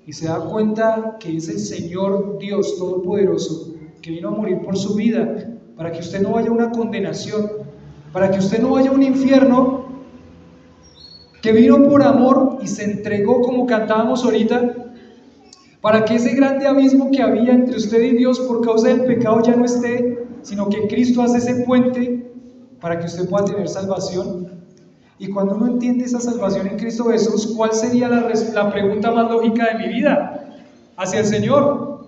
y se da cuenta que es el Señor Dios Todopoderoso que vino a morir por su vida, para que usted no vaya a una condenación, para que usted no vaya a un infierno, que vino por amor y se entregó, como cantábamos ahorita, para que ese grande abismo que había entre usted y Dios por causa del pecado ya no esté, sino que Cristo hace ese puente para que usted pueda tener salvación. Y cuando uno entiende esa salvación en Cristo Jesús, ¿cuál sería la pregunta más lógica de mi vida hacia el Señor?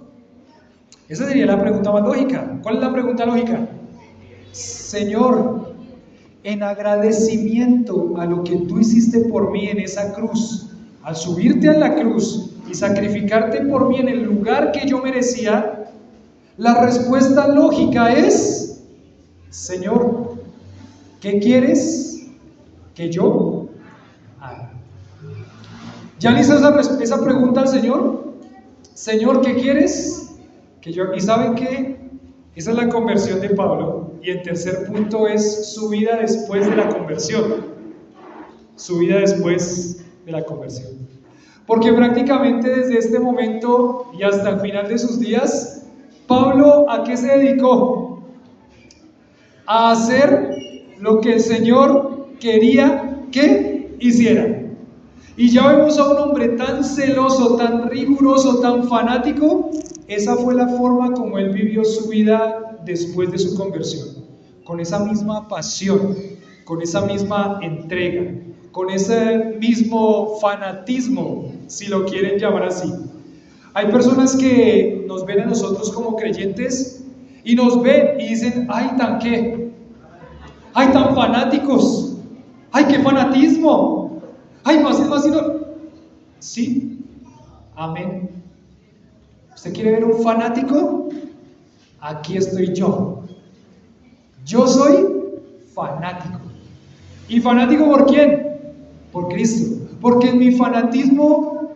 Esa sería la pregunta más lógica. ¿Cuál es la pregunta lógica? Señor, en agradecimiento a lo que tú hiciste por mí en esa cruz, al subirte a la cruz y sacrificarte por mí en el lugar que yo merecía, la respuesta lógica es: Señor, ¿qué quieres que yo haga? ¿Ya le hizo esa pregunta al Señor? Señor, ¿qué quieres que yo haga? ¿Y saben qué? Esa es la conversión de Pablo. Y el tercer punto es su vida después de la conversión. Su vida después de la conversión. Porque prácticamente desde este momento y hasta el final de sus días, Pablo, ¿a qué se dedicó? A hacer lo que el Señor quería que hiciera. Y ya vemos a un hombre tan celoso, tan riguroso, tan fanático. Esa fue la forma como él vivió su vida después de su conversión, con esa misma pasión, con esa misma entrega, con ese mismo fanatismo, si lo quieren llamar así. Hay personas que nos ven a nosotros como creyentes y nos ven y dicen: ¡ay, tan qué! ¡Ay, tan fanáticos! ¡Ay, qué fanatismo! ¡Ay, más es más! Sí, amén. ¿Usted quiere ver un fanático? Aquí estoy yo. Yo soy fanático. ¿Y fanático por quién? Por Cristo. Porque en mi fanatismo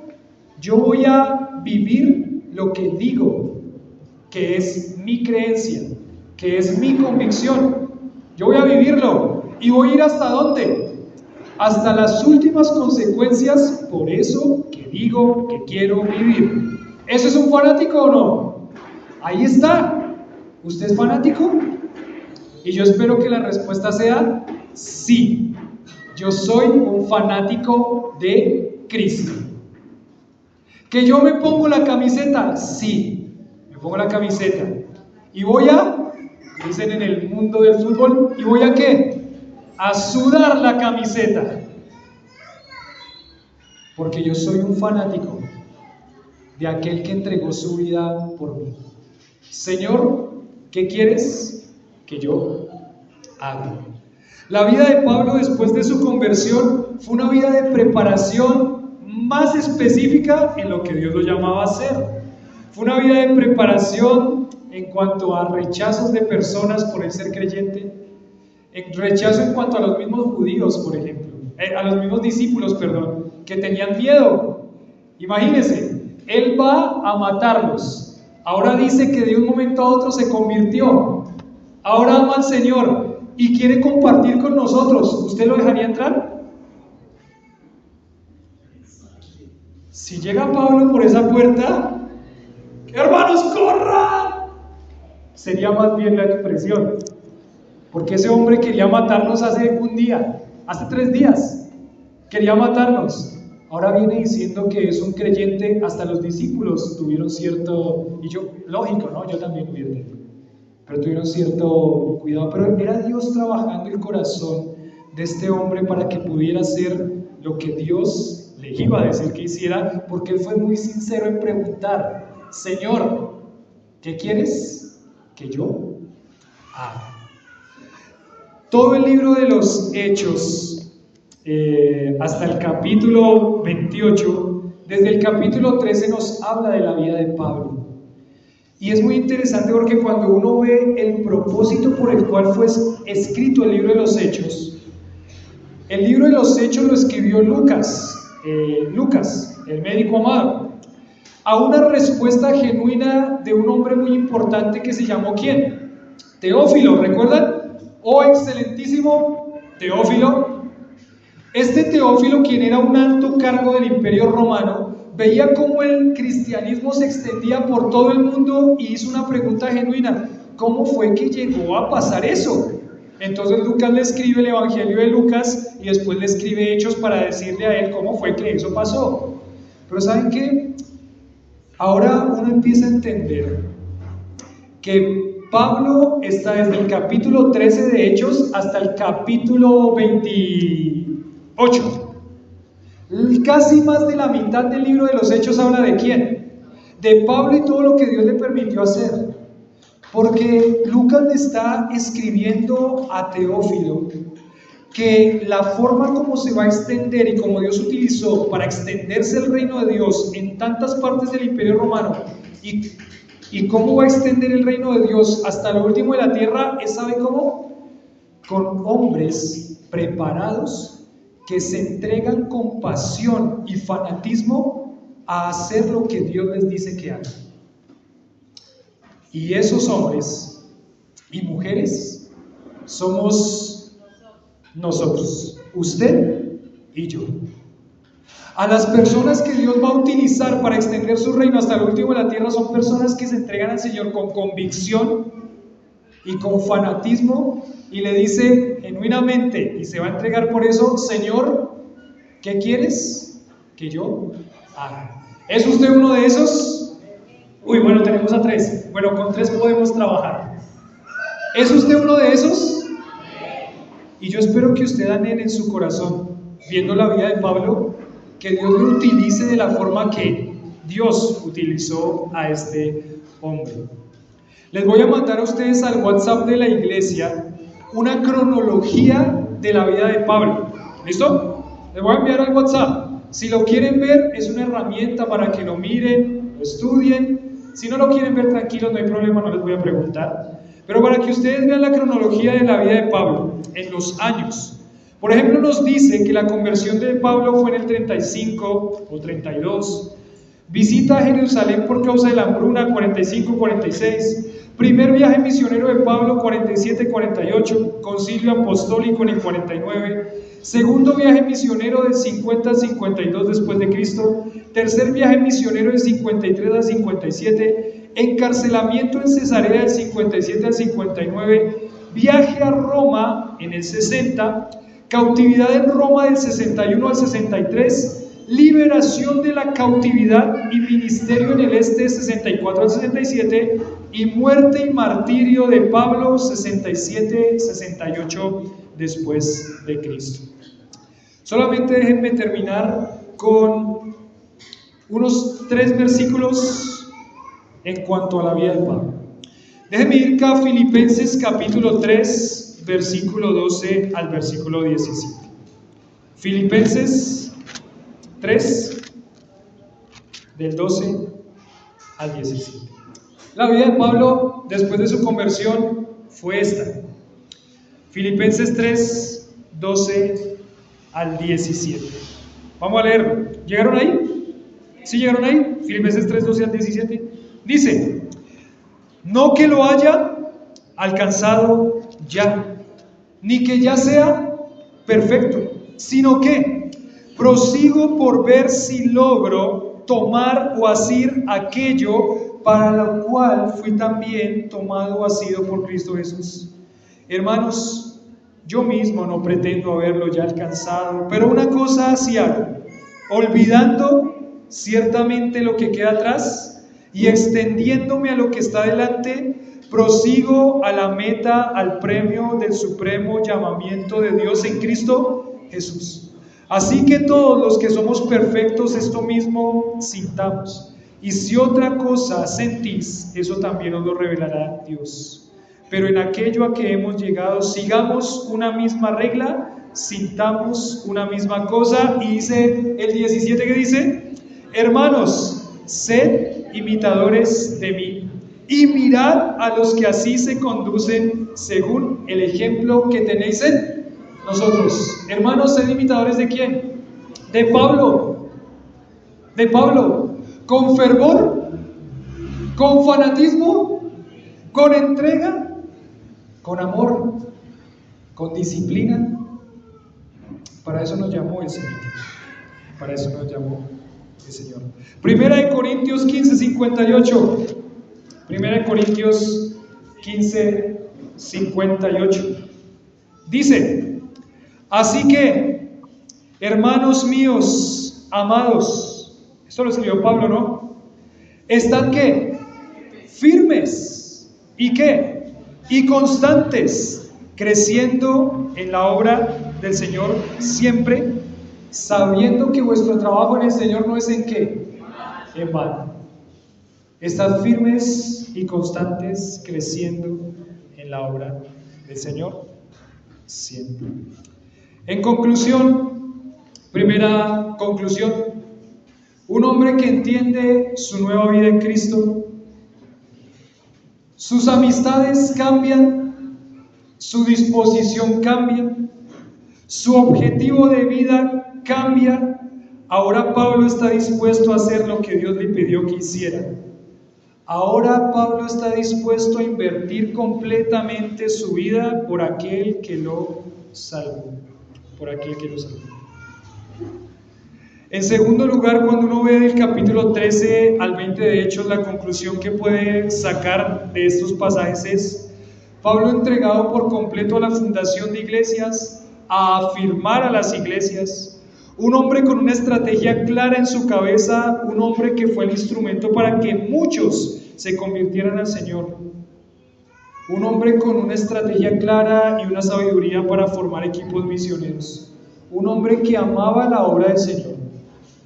yo voy a vivir lo que digo, que es mi creencia, que es mi convicción. Yo voy a vivirlo. ¿Y voy a ir hasta dónde? Hasta las últimas consecuencias por eso que digo que quiero vivir. ¿Eso es un fanático o no? Ahí está. ¿Usted es fanático? Y yo espero que la respuesta sea sí. Yo soy un fanático de Cristo. ¿Que yo me pongo la camiseta? Sí, me pongo la camiseta. Y voy a, dicen en el mundo del fútbol, ¿y voy a qué? A sudar la camiseta. Porque yo soy un fanático de aquel que entregó su vida por mí. Señor, ¿qué quieres que yo haga. La vida de Pablo después de su conversión fue una vida de preparación más específica en lo que Dios lo llamaba a hacer. Fue una vida de preparación en cuanto a rechazos de personas por el ser creyente, rechazo en cuanto a los mismos judíos, por ejemplo, a los mismos discípulos, perdón, que tenían miedo. Imagínense, él va a matarlos. Ahora dice que de un momento a otro se convirtió. Ahora ama al Señor y quiere compartir con nosotros. ¿Usted lo dejaría entrar? Si llega Pablo por esa puerta, hermanos, corran. Sería más bien la expresión. Porque ese hombre quería matarnos hace un día, hace 3 días. Quería matarnos. Ahora viene diciendo que es un creyente. Hasta los discípulos tuvieron cierto, y yo, lógico, ¿no? Yo también hubiera tenido, pero tuvieron cierto cuidado. Pero era Dios trabajando el corazón de este hombre para que pudiera hacer lo que Dios le iba a decir que hiciera, porque él fue muy sincero en preguntar: Señor, ¿qué quieres que yo haga? Todo el libro de los Hechos, hasta el capítulo 28, desde el capítulo 13 nos habla de la vida de Pablo. Y es muy interesante porque cuando uno ve el propósito por el cual fue escrito el libro de los Hechos, el libro de los Hechos lo escribió Lucas, el médico amado, a una respuesta genuina de un hombre muy importante que se llamó ¿quién? Teófilo, ¿recuerdan? Oh excelentísimo Teófilo. Este Teófilo, quien era un alto cargo del Imperio Romano, veía cómo el cristianismo se extendía por todo el mundo y hizo una pregunta genuina: ¿cómo fue que llegó a pasar eso? Entonces Lucas le escribe el Evangelio de Lucas y después le escribe Hechos para decirle a él cómo fue que eso pasó. Pero ¿saben qué? Ahora uno empieza a entender que Pablo está desde el capítulo 13 de Hechos hasta el capítulo 28. Casi más de la mitad del libro de los Hechos habla de ¿quién? De Pablo y todo lo que Dios le permitió hacer. Porque Lucas le está escribiendo a Teófilo que la forma como se va a extender y como Dios utilizó para extenderse el reino de Dios en tantas partes del Imperio Romano y cómo va a extender el reino de Dios hasta lo último de la tierra, ¿sabe cómo? Con hombres preparados que se entregan con pasión y fanatismo a hacer lo que Dios les dice que hagan. Y esos hombres y mujeres somos nosotros, usted y yo. A las personas que Dios va a utilizar para extender su reino hasta el último de la tierra son personas que se entregan al Señor con convicción y con fanatismo y le dice genuinamente, y se va a entregar por eso: Señor, ¿qué quieres que yo haga? ¿Es usted uno de esos? Uy, bueno, tenemos a 3. Bueno, con 3 podemos trabajar. ¿Es usted uno de esos? Y yo espero que usted anhele en su corazón, viendo la vida de Pablo, que Dios lo utilice de la forma que Dios utilizó a este hombre. Les voy a mandar a ustedes al WhatsApp de la iglesia una cronología de la vida de Pablo. ¿Listo? Les voy a enviar al WhatsApp. Si lo quieren ver, es una herramienta para que lo miren, lo estudien. Si no lo quieren ver, tranquilos, no hay problema, no les voy a preguntar. Pero para que ustedes vean la cronología de la vida de Pablo en los años. Por ejemplo, nos dice que la conversión de Pablo fue en el 35 o 32. Visita a Jerusalén por causa de la hambruna, 45-46. Primer viaje misionero de Pablo, 47-48. Concilio apostólico en el 49. Segundo viaje misionero del 50 al 52 después de Cristo. Tercer viaje misionero del 53 al 57. Encarcelamiento en Cesarea del 57 al 59. Viaje a Roma en el 60. Cautividad en Roma del 61 al 63, liberación de la cautividad y ministerio en el este 64 al 67, y muerte y martirio de Pablo 67-68 después de Cristo. Solamente déjenme terminar con unos 3 versículos en cuanto a la vida de Pablo. Déjenme ir acá a Filipenses capítulo 3, versículo 12 al versículo 17. Filipenses 3, del 12 al 17. La vida de Pablo después de su conversión fue esta. Filipenses 3, 12 al 17. Vamos a leerlo. ¿Llegaron ahí? ¿Sí llegaron ahí? Filipenses 3, 12 al 17. Dice: no que lo haya alcanzado ya, ni que ya sea perfecto, sino que prosigo por ver si logro tomar o asir aquello para lo cual fui también tomado o asido por Cristo Jesús. Hermanos, yo mismo no pretendo haberlo ya alcanzado, pero una cosa así hago, olvidando ciertamente lo que queda atrás y extendiéndome a lo que está delante, prosigo a la meta, al premio del supremo llamamiento de Dios en Cristo Jesús. Así que todos los que somos perfectos, esto mismo sintamos. Y si otra cosa sentís, eso también os lo revelará Dios. Pero en aquello a que hemos llegado, sigamos una misma regla, sintamos una misma cosa. Y dice el 17, que dice: hermanos, sed imitadores de mí, y mirad a los que así se conducen según el ejemplo que tenéis en nosotros. Hermanos, sed imitadores ¿de quién? De Pablo. De Pablo. Con fervor, con fanatismo, con entrega, con amor, con disciplina. Para eso nos llamó el Señor. Para eso nos llamó el Señor. Primera de Corintios 15, 58. Primera de Corintios 15, 58. Dice: así que, hermanos míos, amados, esto lo escribió Pablo, ¿no? Estad ¿qué? Firmes. ¿Y qué? Y constantes, creciendo en la obra del Señor siempre, sabiendo que vuestro trabajo en el Señor no es en qué, en vano. Estad firmes y constantes, creciendo en la obra del Señor siempre. En conclusión, primera conclusión: un hombre que entiende su nueva vida en Cristo, sus amistades cambian, su disposición cambia, su objetivo de vida cambia. Ahora Pablo está dispuesto a hacer lo que Dios le pidió que hiciera. Ahora Pablo está dispuesto a invertir completamente su vida por aquel que lo salvó. Por aquel que lo salvó. En segundo lugar, cuando uno ve del capítulo 13 al 20 de Hechos, la conclusión que puede sacar de estos pasajes es: Pablo entregado por completo a la fundación de iglesias, a afirmar a las iglesias. Un hombre con una estrategia clara en su cabeza, un hombre que fue el instrumento para que muchos se convirtieran al Señor. Un hombre con una estrategia clara y una sabiduría para formar equipos misioneros. Un hombre que amaba la obra del Señor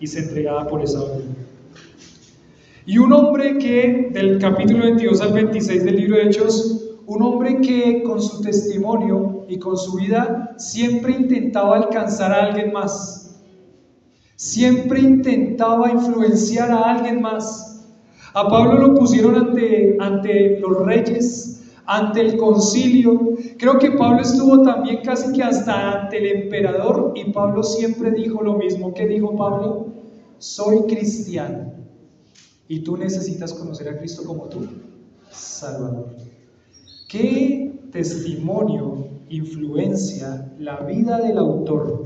y se entregaba por esa obra. Y un hombre que, del capítulo 22 al 26 del libro de Hechos, un hombre que con su testimonio y con su vida siempre intentaba alcanzar a alguien más. Siempre intentaba influenciar a alguien más. A Pablo lo pusieron ante los reyes, ante el concilio. Creo que Pablo estuvo también casi que hasta ante el emperador, y Pablo siempre dijo lo mismo. ¿Qué dijo Pablo? Soy cristiano y tú necesitas conocer a Cristo como tu Salvador. ¿Qué testimonio influencia la vida del autor?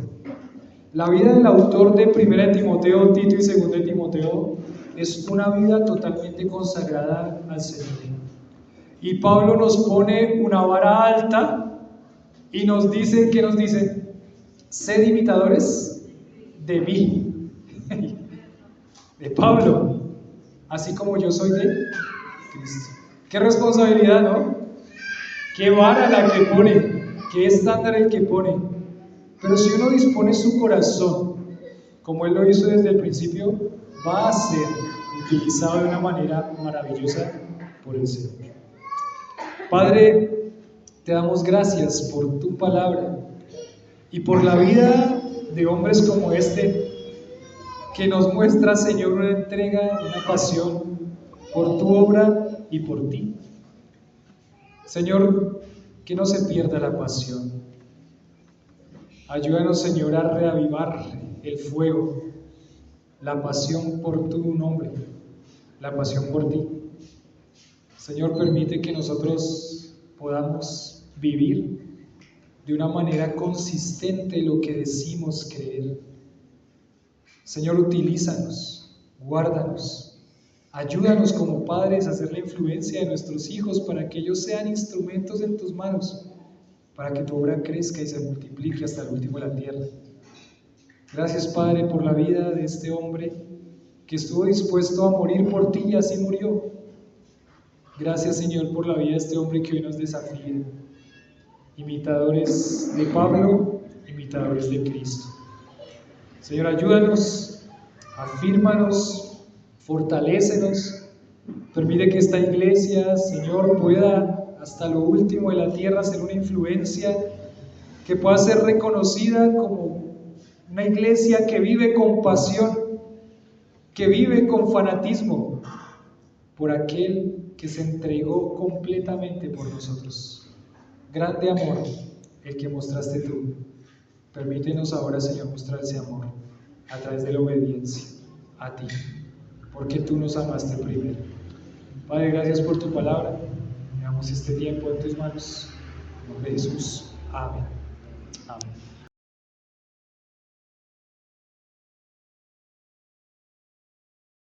La vida del autor de 1 Timoteo, Tito y 2 Timoteo es una vida totalmente consagrada al Señor. Y Pablo nos pone una vara alta y nos dice, ¿qué nos dice? Sed imitadores de mí, de Pablo, así como yo soy de Cristo. Qué responsabilidad, ¿no? Qué vara la que pone, qué estándar el que pone. Pero si uno dispone su corazón, como Él lo hizo desde el principio, va a ser utilizado de una manera maravillosa por el Señor. Padre, te damos gracias por tu palabra y por la vida de hombres como este, que nos muestra, Señor, una entrega, una pasión por tu obra y por ti. Señor, que no se pierda la pasión. Ayúdanos, Señor, a reavivar el fuego, la pasión por tu nombre, la pasión por ti. Señor, permite que nosotros podamos vivir de una manera consistente lo que decimos creer. Señor, utilízanos, guárdanos, ayúdanos como padres a hacer la influencia de nuestros hijos para que ellos sean instrumentos en tus manos, para que tu obra crezca y se multiplique hasta el último de la tierra. Gracias, Padre, por la vida de este hombre que estuvo dispuesto a morir por ti y así murió. Gracias, Señor, por la vida de este hombre que hoy nos desafía. Imitadores de Pablo, imitadores de Cristo. Señor, ayúdanos, afírmanos, fortalécenos. Permite que esta iglesia, Señor, pueda hasta lo último de la tierra ser una influencia que pueda ser reconocida como una iglesia que vive con pasión, que vive con fanatismo por aquel que se entregó completamente por nosotros. Grande amor el que mostraste tú. Permítenos ahora, Señor, mostrar ese amor a través de la obediencia a ti, porque tú nos amaste primero. Padre, gracias por tu palabra. Dejamos este tiempo en tus manos. En nombre de Jesús. Amén. Amén.